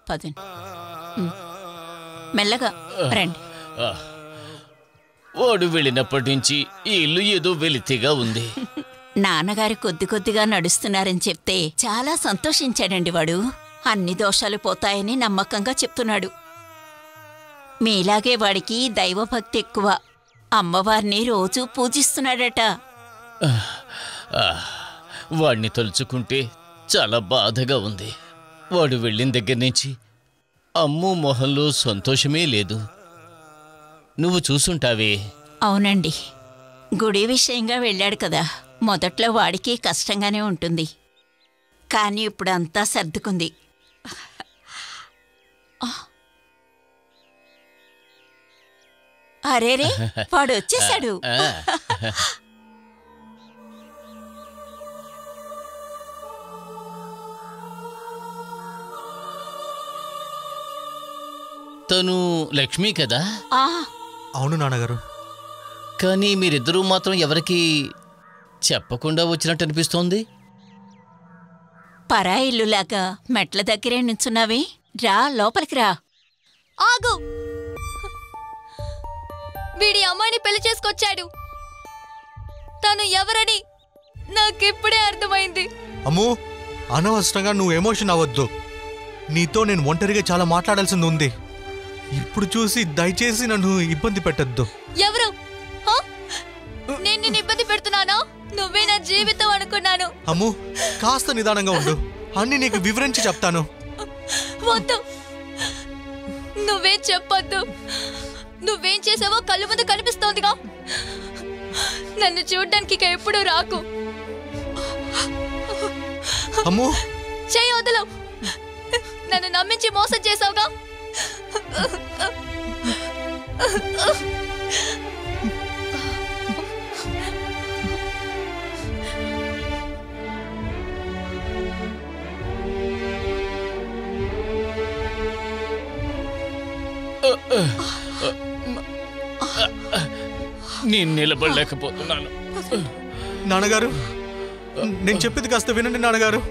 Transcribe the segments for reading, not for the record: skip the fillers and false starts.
పదండి, మెల్లగా రండి. వాడు వెళ్ళినప్పటి నుంచి ఈ ఇల్లు ఏదో వెలితిగా ఉంది. నాన్నగారు కొద్ది కొద్దిగా నడుస్తున్నారని చెప్తే చాలా సంతోషించాడండి వాడు. అన్ని దోషాలు పోతాయని నమ్మకంగా చెప్తున్నాడు. మీలాగే వాడికి దైవభక్తి ఎక్కువ. అమ్మవారిని రోజూ పూజిస్తున్నాడట. వాడిని తలుచుకుంటే చాలా బాధగా ఉంది. వాడు వెళ్ళిన దగ్గర నుంచి అమ్ము మొహంలో సంతోషమే లేదు. నువ్వు చూసుంటావే. అవునండి, గుడి విషయంగా వెళ్ళాడు కదా. మొదట్లో వాడికి కష్టంగానే ఉంటుంది, కానీ ఇప్పుడంతా సర్దుకుంది. అరేరే, వాడు వచ్చేశాడు. తను లక్ష్మి కదా? అవును నాన్నగారు. కానీ మీరిద్దరూ మాత్రం ఎవరికి చెప్పకుండా వచ్చినట్టు అనిపిస్తోంది. పరా ఇల్లులాగా మెట్ల దగ్గరే నుంచున్నావే, రా లోపలికి రా. ఆగు! వీడి అమ్మాయిని పెళ్లి చేసుకొచ్చాడు. తను ఎవరని నాకిప్పుడే అర్థమైంది. అమ్మో, అనవసరంగా నువ్వు ఎమోషన్ అవ్వద్దు. నీతో నేను ఒంటరిగా చాలా మాట్లాడాల్సింది ఉంది. ఇప్పుడు చూసి దయచేసి నన్ను ఇబ్బంది పెట్టద్దు. ఎవరు? నేను నిన్ను ఇబ్బంది పెడుతున్నానా? నువ్వే నా జీవితం అనుకున్నాను. అమ్ము, కాస్త నిదానంగా ఉండు. అన్ని నీకు వివరించి చెప్తాను. వద్దు, నువ్వేం చెప్పొద్దు. నువ్వేం చేసావో కళ్ళు ముందు కనిపిస్తోందిగా. నన్ను చూడ్డానికి ఇక ఎప్పుడూ రాకు. అమ్ము, చెయ్యి వదలు. నన్ను నమ్మించి మోసం చేసావుగా. నేను నిలబడలేకపోతున్నాను. నాన్నగారు, నేను చెప్పేది కాస్త వినండి నాన్నగారు.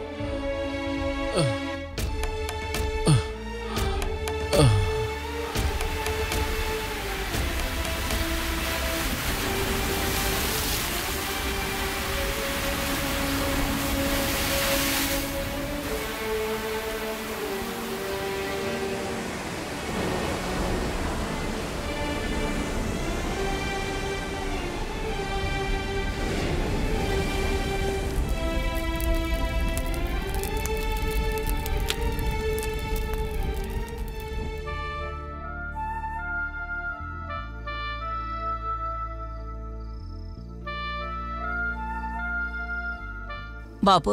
బాబు,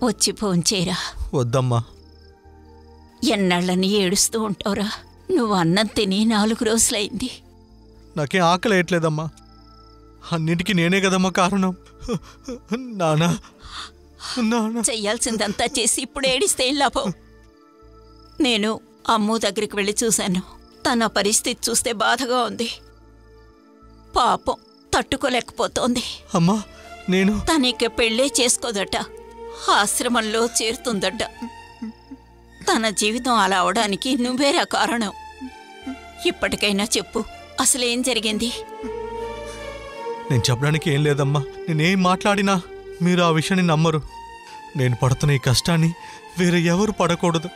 వచ్చి భోంచేరా. వద్దమ్మా. ఎన్నాళ్ళని ఏడుస్తూ ఉంటావురా. నువ్వు అన్నం తిని 4 రోజులైంది. నాకేం ఆకలి వేయట్లేదమ్మా. అన్నిటికీ నేనే కదమ్మా కారణం. నానా, చెయ్యాల్సిందంతా చేసి ఇప్పుడు ఏడిస్తే లాభం. నేను అమ్ము దగ్గరికి వెళ్ళి చూశాను. తన పరిస్థితి చూస్తే బాధగా ఉంది. పాపం తట్టుకోలేకపోతోంది. అమ్మా, నేను తనకి పెళ్ళే చేసుకోదట, ఆశ్రమంలో చేరుతుందట. తన జీవితం అలా అవడానికి నువ్వేరా కారణం. ఇప్పటికైనా చెప్పు, అసలేం జరిగింది? నేను చెప్పడానికి ఏం లేదమ్మా. నేనేం మాట్లాడినా మీరు ఆ విషయాన్ని నమ్మరు. నేను పడుతున్న ఈ కష్టాన్ని వేరే ఎవరు పడకూడదు.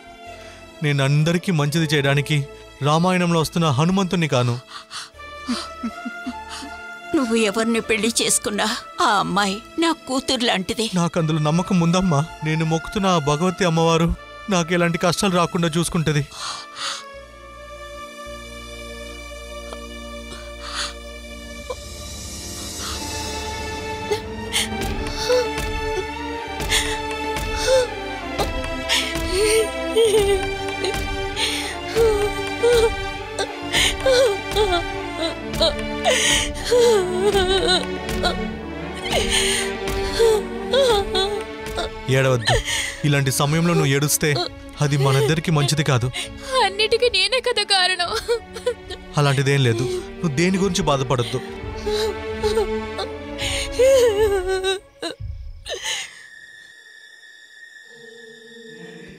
నేను అందరికీ మంచిది చేయడానికి రామాయణంలో వస్తున్న హనుమంతుని కాను. నువ్వు ఎవరిని పెళ్లి చేసుకున్నా ఆ అమ్మాయి నా కూతురు లాంటిది. నాకు అందులో నమ్మకం ఉందమ్మా. నేను మొక్కుతున్న ఆ భగవతి అమ్మవారు నాకు ఎలాంటి కష్టాలు రాకుండా చూసుకుంటది. ఏడవద్దు. ఇలాంటి సమయంలో నువ్వు ఏడుస్తే అది మనిద్దరికి మంచిది కాదు. అన్నిటికీ నేనే కదా కారణం. అలాంటిదేం లేదు. నువ్వు దేని గురించి బాధపడద్దు.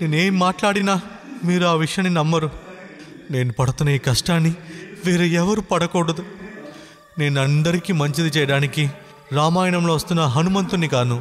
నేనేం మాట్లాడినా మీరు ఆ విషయాన్ని నమ్మరు. నేను పడుతున్న ఈ కష్టాన్ని వేరే ఎవరు పడకూడదు. నేను అందరికీ మంచిది చేయడానికి రామాయణంలో వస్తున్న హనుమంతుని కాను.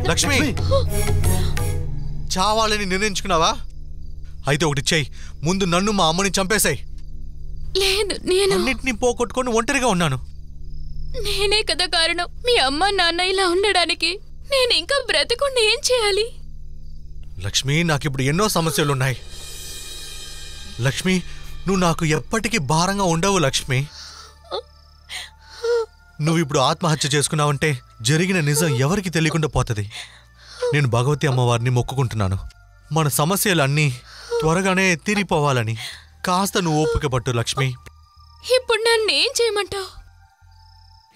లక్ష్మి, చావాలని నిర్ణయించుకున్నావా? అయితే ఒకటి చెయ్యి, ముందు నన్ను మా అమ్మని చంపేశాయి. లేదు, నేను అన్నిటినీ పోగొట్టుకొని ఒంటరిగా ఉన్నాను. నేనే కదా కారణం. మీ అమ్మ నాన్న ఇలా ఉండడానికి. నేను ఇంకా బ్రతకుండా ఏం చేయాలి? లక్ష్మి, నాకిప్పుడు ఎన్నో సమస్యలున్నాయి. లక్ష్మి, నువ్వు నాకు ఎప్పటికీ భారంగా ఉండవు. లక్ష్మి, నువ్వు ఇప్పుడు ఆత్మహత్య చేసుకున్నావంటే జరిగిన నిజం ఎవరికి తెలియకుండా పోతుంది. నేను భగవతి అమ్మవారిని మొక్కుకుంటున్నాను, మన సమస్యలన్నీ త్వరగానే తీరిపోవాలని. కాస్త నువ్వు ఓపిక పట్టు లక్ష్మి. ఇప్పుడు నన్ను ఏం చేయమంటావు?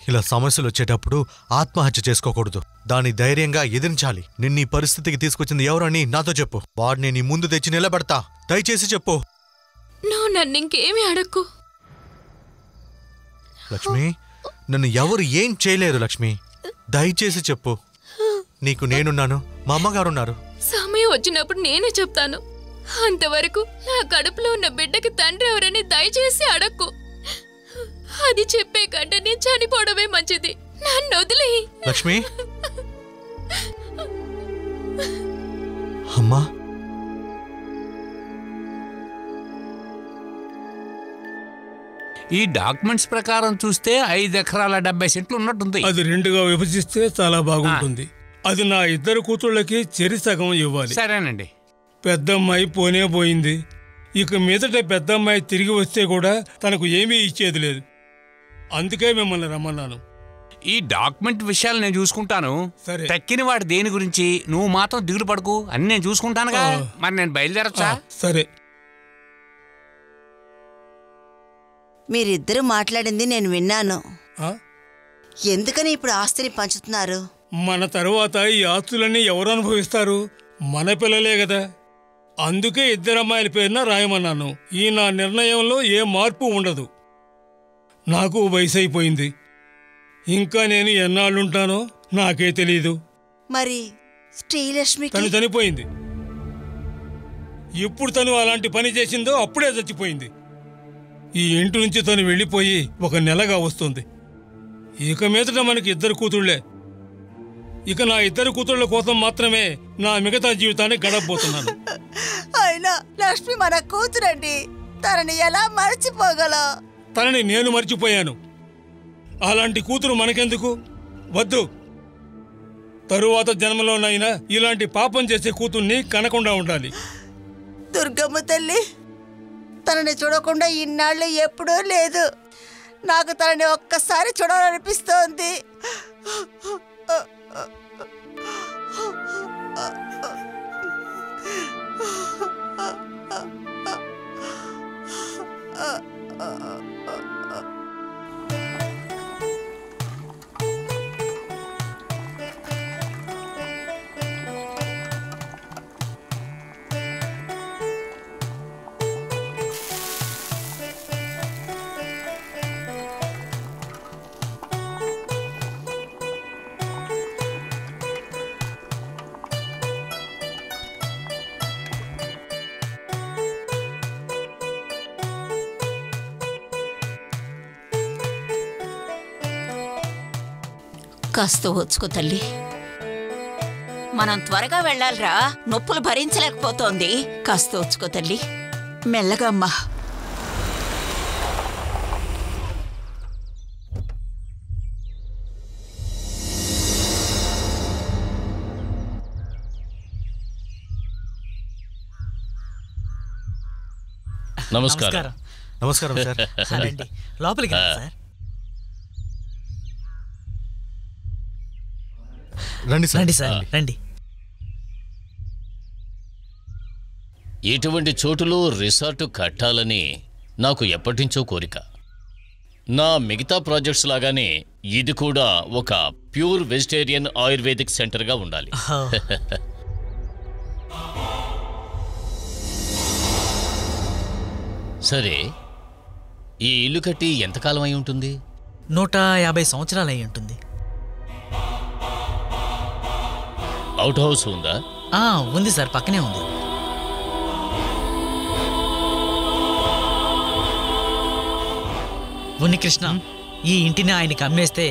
ఇలా సమస్యలు వచ్చేటప్పుడు ఆత్మహత్య చేసుకోకూడదు, దాన్ని ధైర్యంగా ఎదిరించాలి. నిన్ను ఈ పరిస్థితికి తీసుకొచ్చింది ఎవరని నాతో చెప్పు. వాడిని నీ ముందు తెచ్చి నిలబెడతా. దయచేసి చెప్పు. నువ్వు నన్ను ఇంకేమీ అడక్కు. లక్ష్మి, నన్ను ఎవరు ఏం చేయలేరు. లక్ష్మి, దయచేసి చెప్పు. నీకు నేనున్నాను, మా అమ్మగారున్నారు. సమయం వచ్చినప్పుడు నేనే చెప్తాను. అంతవరకు నా కడుపులో ఉన్న బిడ్డకి తండ్రి ఎవరని దయచేసి అడక్కు. అది చెప్పే కంటే నేను చనిపోవడమే మంచిది. నన్ను వదిలే. లక్ష్మి, అమ్మా, ఈ డాక్యుమెంట్స్ ప్రకారం చూస్తే 5 ఎకరాల 70 సెంట్లు ఉన్నట్టుంది. అది 2గా విభజిస్తే చాలా బాగుంటుంది. అది నా 2 కూతుళ్ళకి చెరి సగం ఇవ్వాలి. సరేనండి. పెద్దమ్మాయి పోనే పోయింది. ఇక మీదట పెద్దమ్మాయి తిరిగి వస్తే కూడా తనకు ఏమీ ఇచ్చేది లేదు. అందుకే మిమ్మల్ని రమ్మన్నాను. ఈ డాక్యుమెంట్ విషయాలు నేను చూసుకుంటాను. సరే. తక్కిన వాడు దేని గురించి నువ్వు మాత్రం దిగులు పడకు, అని నేను చూసుకుంటానుగా. మరి నేను బయలుదేరచ్చా? సరే. మీరిద్దరూ మాట్లాడింది నేను విన్నాను. ఆ? ఎందుకని ఇప్పుడు ఆస్తిని పంచుతున్నారు? మన తరువాత ఈ ఆస్తులన్నీ ఎవరు అనుభవిస్తారు? మన పిల్లలే కదా. అందుకే 2 అమ్మాయిల పేరున రాయమన్నాను. ఈ నా నిర్ణయంలో ఏ మార్పు ఉండదు. నాకు వయసు అయిపోయింది. ఇంకా నేను ఎన్నాళ్ళుంటానో నాకే తెలీదు. మరి శ్రీలక్ష్మికి? తను చనిపోయింది. ఎప్పుడు తను అలాంటి పని చేసిందో అప్పుడే చచ్చిపోయింది. ఈ ఇంటి నుంచి తను వెళ్ళిపోయి 1 నెలగా వస్తుంది. ఇక మీదట మనకి 2 కూతుళ్లే. ఇక నా 2 కూతుళ్ల కోసం మాత్రమే నా మిగతా జీవితాన్ని గడపబోతున్నాను. అయినా లక్ష్మి మన కూతురండి, తనని ఎలా మర్చిపోగలం? తనని నేను మర్చిపోయాను. అలాంటి కూతురు మనకెందుకు? వద్దు. తరువాత జన్మలోనైనా ఇలాంటి పాపం చేసే కూతుర్ని కనకుండా ఉండాలి. దుర్గమ్మ తల్లి, తనని చూడకుండా ఇన్నాళ్ళు ఎప్పుడూ లేదు. నాకు తనని ఒక్కసారి చూడాలనిపిస్తోంది. కాస్త ఓచుకో తల్లి, మనం త్వరగా వెళ్ళాలిరా. నొప్పులు భరించలేకపోతోంది. కాస్త ఓచుకో తల్లి, మెల్లగా అమ్మా. నమస్కారం. నమస్కారం సార్. రండి, లోపలికి రండి సార్. రండి సార్. రండి సార్, రండి. ఇటువంటి చోటులో రిసార్టు కట్టాలని నాకు ఎప్పటినుంచో కోరిక. నా మిగతా ప్రాజెక్ట్స్ లాగానే ఇది కూడా ఒక ప్యూర్ వెజిటేరియన్ ఆయుర్వేదిక్ సెంటర్గా ఉండాలి. సరే, ఈ ఇల్లు కట్టి ఎంతకాలం అయి ఉంటుంది? 150 సంవత్సరాలు అయి ఉంటుంది. అవుట్ హౌస్ ఉందా? ఉంది సార్, పక్కనే ఉంది. ఉన్ని కృష్ణ, ఈ ఇంటిని ఆయనకి అమ్మేస్తే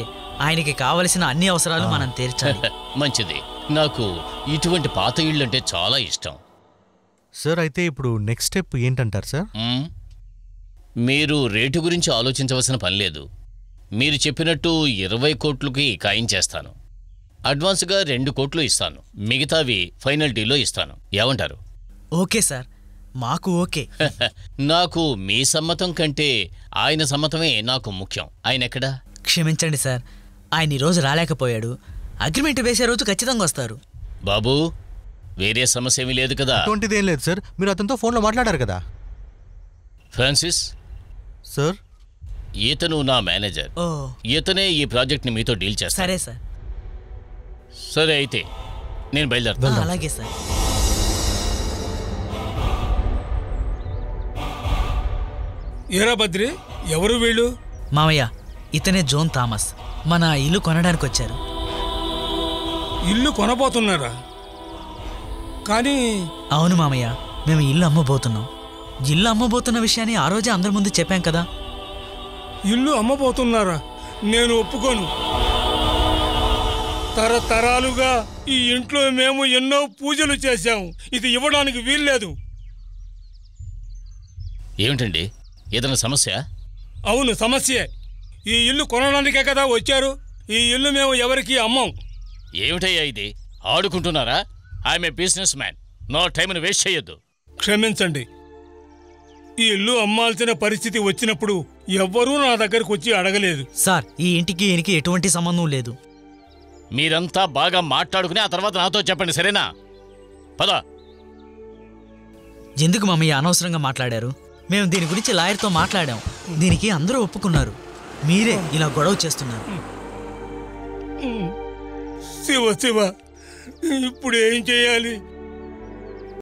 ఆయనకి కావలసిన అన్ని అవసరాలు మనం తీర్చాలి. మంచిది. నాకు ఇటువంటి పాత ఇళ్ళు అంటే చాలా ఇష్టం. సార్, అయితే ఇప్పుడు నెక్స్ట్ స్టెప్ ఏంటంటారు సార్? మీరు రేటు గురించి ఆలోచించవలసిన పని లేదు. మీరు చెప్పినట్టు 20 కోట్లకి ఖాయం చేస్తాను. అడ్వాన్స్గా 2 కోట్లు ఇస్తాను. మిగతావి ఫైనల్ డీల్లో ఇస్తాను. ఏమంటారు? ఓకే సార్, మాకు ఓకే. నాకు మీ సమ్మతం కంటే ఆయన సమ్మతమే నాకు ముఖ్యం. ఆయన ఎక్కడా? క్షమించండి సార్, ఆయన ఈరోజు రాలేకపోయాడు. అగ్రిమెంట్ వేసే రోజు ఖచ్చితంగా వస్తారు. బాబూ, వేరే సమస్య ఏమీ లేదు కదా? అటువంటిదేం లేదు సార్, మీరు అతనితో ఫోన్లో మాట్లాడారు కదా. ఫ్రాన్సిస్ సార్, ఇతను నా మేనేజర్. ఓ ఇతనే ఈ ప్రాజెక్ట్ని మీతో డీల్ చేస్తాను. సరే సార్. సరే, అయితే నేను బయలుదేరుతాను. అలాగే సార్. ఏరా బద్రి, ఎవరు వీళ్ళు? మామయ్య, ఇతనే జోన్ థామస్. మన ఇల్లు కొనడానికి వచ్చారు. ఇల్లు కొనబోతున్నారా? కానీ అవును మామయ్య, మేము ఇల్లు అమ్మబోతున్నాం. ఇల్లు అమ్మబోతున్న విషయాన్ని ఆ రోజే అందరి ముందు చెప్పాం కదా. ఇల్లు అమ్మబోతున్నారా? నేను ఒప్పుకోను. తరతరాలుగా ఈ ఇంట్లో మేము ఎన్నో పూజలు చేశాము. ఇది ఇవ్వడానికి వీల్లేదు. ఏమిటండి, ఏదైనా సమస్య? అవును, సమస్యే. ఈ ఇల్లు కొనడానికే కదా వచ్చారు. ఈ ఇల్లు మేము ఎవరికి అమ్మం. ఏమిటయ్యా ఇది? ఆడుకుంటున్నారా? I'm a businessman. No టైంని వేస్ట్ చేయొద్దు. క్షమించండి. ఈ ఇల్లు అమ్మాల్సిన పరిస్థితి వచ్చినప్పుడు ఎవ్వరూ నా దగ్గరకు వచ్చి అడగలేదు. సార్, ఈ ఇంటికి ఈయనకి ఎటువంటి సంబంధం లేదు. మీరంతా బాగా మాట్లాడుకుని ఆ తర్వాత నాతో చెప్పండి, సరేనా? పద. ఎందుకు మమ్మయ్య అనవసరంగా మాట్లాడారు? మేము దీని గురించి లాయర్తో మాట్లాడాం. దీనికి అందరూ ఒప్పుకున్నారు. మీరే ఇలా గొడవ చేస్తున్నారు. శివ శివ, ఇప్పుడు ఏం చేయాలి?